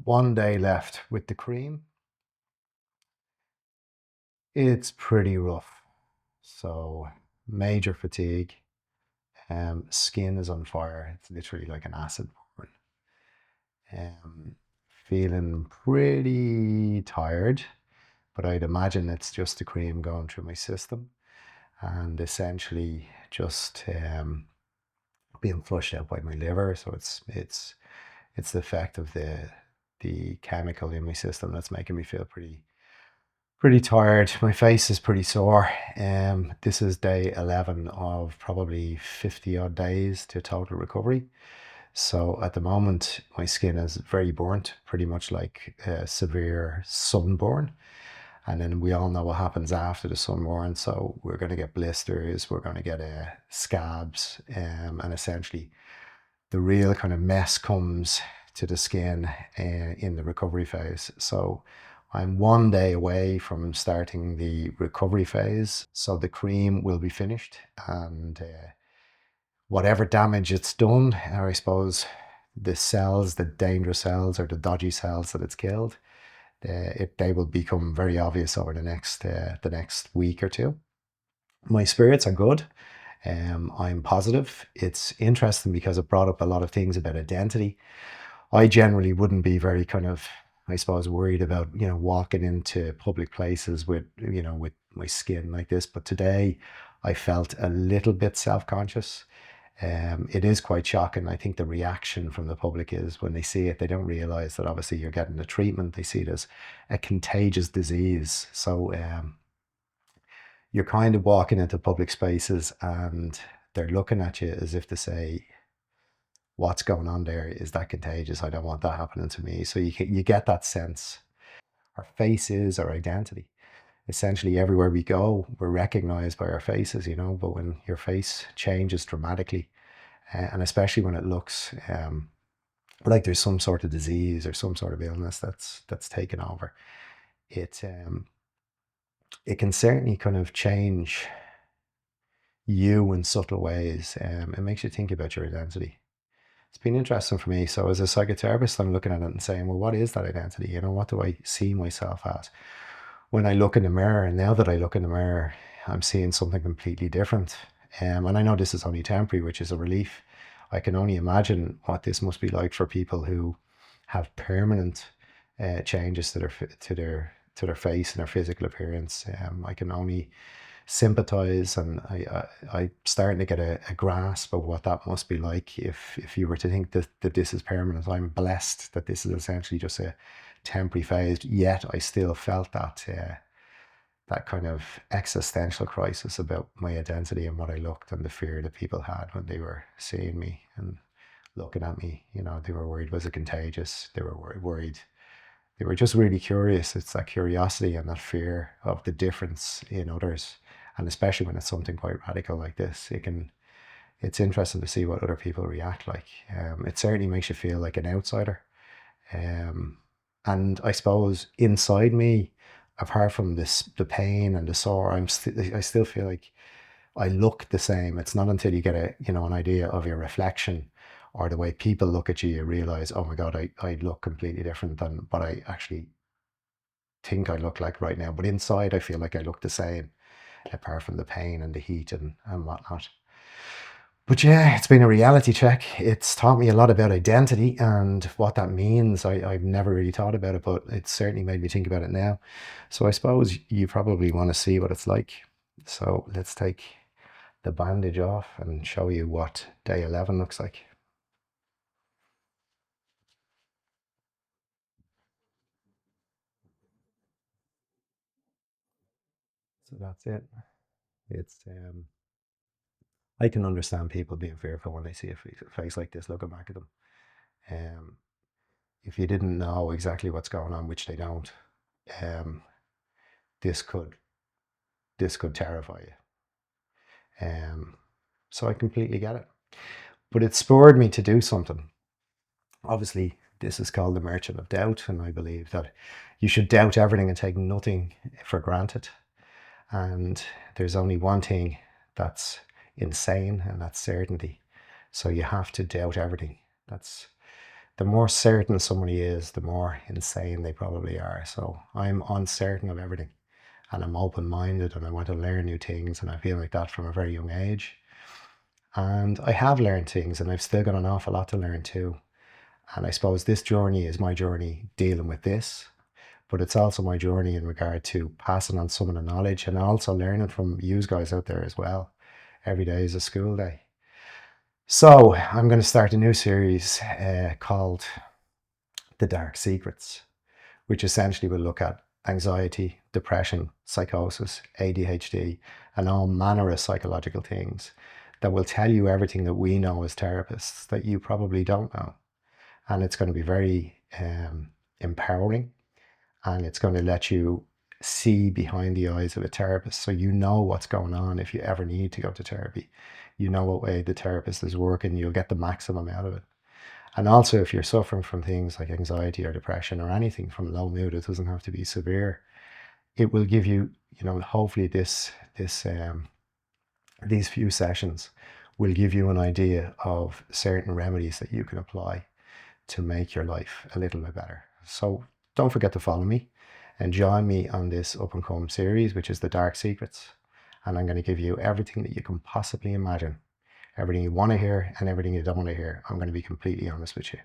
One day left with the cream. It's pretty rough. So major fatigue. Skin is on fire. It's literally like an acid burn. Um, Feeling pretty tired, but I'd imagine it's just the cream going through my system and essentially just being flushed out by my liver. So it's the effect of the chemical in my system that's making me feel pretty tired. My face is pretty sore. This is day 11 of probably 50 odd days to total recovery. So at the moment, my skin is very burnt, pretty much like severe sunburn. And then we all know what happens after the sunburn. So we're going to get blisters, we're going to get scabs, and essentially the real kind of mess comes to the skin in the recovery phase. So I'm one day away from starting the recovery phase. So the cream will be finished and whatever damage it's done, or I suppose the cells, the dangerous cells or the dodgy cells that it's killed, they will become very obvious over the next week or two. My spirits are good. I'm positive. It's interesting because it brought up a lot of things about identity. I generally wouldn't be very kind of, I suppose, worried about, walking into public places with my skin like this. But today I felt a little bit self-conscious. It is quite shocking. I think the reaction from the public is when they see it, they don't realize that obviously you're getting the treatment. They see it as a contagious disease. So you're kind of walking into public spaces and they're looking at you as if to say, what's going on there? Is that contagious? I don't want that happening to me. So you get that sense. Our face is our identity. Essentially, everywhere we go, we're recognized by our faces, but when your face changes dramatically, and especially when it looks like there's some sort of disease or some sort of illness that's taken over, it it can certainly kind of change you in subtle ways. It makes you think about your identity. It's been interesting for me. So as a psychotherapist, I'm looking at it and saying, well, what is that identity? What do I see myself as? When I look in the mirror, and now that I look in the mirror, I'm seeing something completely different. And I know this is only temporary, which is a relief. I can only imagine what this must be like for people who have permanent changes to their face and their physical appearance. I can only sympathize, and I'm starting to get a grasp of what that must be like if you were to think that this is permanent. I'm blessed that this is essentially just a temporary phase, yet I still felt that kind of existential crisis about my identity and what I looked, and the fear that people had when they were seeing me and looking at me. They were worried, was it contagious? They were worried. They were just really curious. It's that curiosity and that fear of the difference in others. And especially when it's something quite radical like this, it's interesting to see what other people react like. It certainly makes you feel like an outsider. Um, and I suppose inside me, apart from the pain and the sore, I still feel like I look the same. It's not until you get an idea of your reflection or the way people look at you, you realize, oh my God, I look completely different than what I actually think I look like right now. But inside, I feel like I look the same, apart from the pain and the heat and whatnot. But yeah, it's been a reality check. It's taught me a lot about identity and what that means. I've never really thought about it, but it's certainly made me think about it now. So I suppose you probably want to see what it's like. So let's take the bandage off and show you what day 11 looks like. So that's it. It's I can understand people being fearful when they see a face like this looking back at them. Um, if you didn't know exactly what's going on, which they don't, um, this could this could terrify you. So I completely get it. But it spurred me to do something. Obviously, this is called the Merchant of Doubt, and I believe that you should doubt everything and take nothing for granted. And there's only one thing that's insane, and that's certainty. So you have to doubt everything. The more certain somebody is, the more insane they probably are. So I'm uncertain of everything, and I'm open-minded, and I want to learn new things, and I feel like that from a very young age. And I have learned things, and I've still got an awful lot to learn too. And I suppose this journey is my journey dealing with this, but it's also my journey in regard to passing on some of the knowledge and also learning from you guys out there as well. Every day is a school day. So I'm going to start a new series called The Dark Secrets, which essentially will look at anxiety, depression, psychosis, ADHD, and all manner of psychological things that will tell you everything that we know as therapists that you probably don't know. And it's going to be very empowering, and it's going to let you see behind the eyes of a therapist, so you know what's going on if you ever need to go to therapy. You know what way the therapist is working, you'll get the maximum out of it. And also, if you're suffering from things like anxiety or depression or anything from low mood, it doesn't have to be severe. It will give you, hopefully these few sessions will give you an idea of certain remedies that you can apply to make your life a little bit better. So don't forget to follow me and join me on this up and come series, which is The Dark Secrets. And I'm going to give you everything that you can possibly imagine, everything you want to hear and everything you don't want to hear. I'm going to be completely honest with you.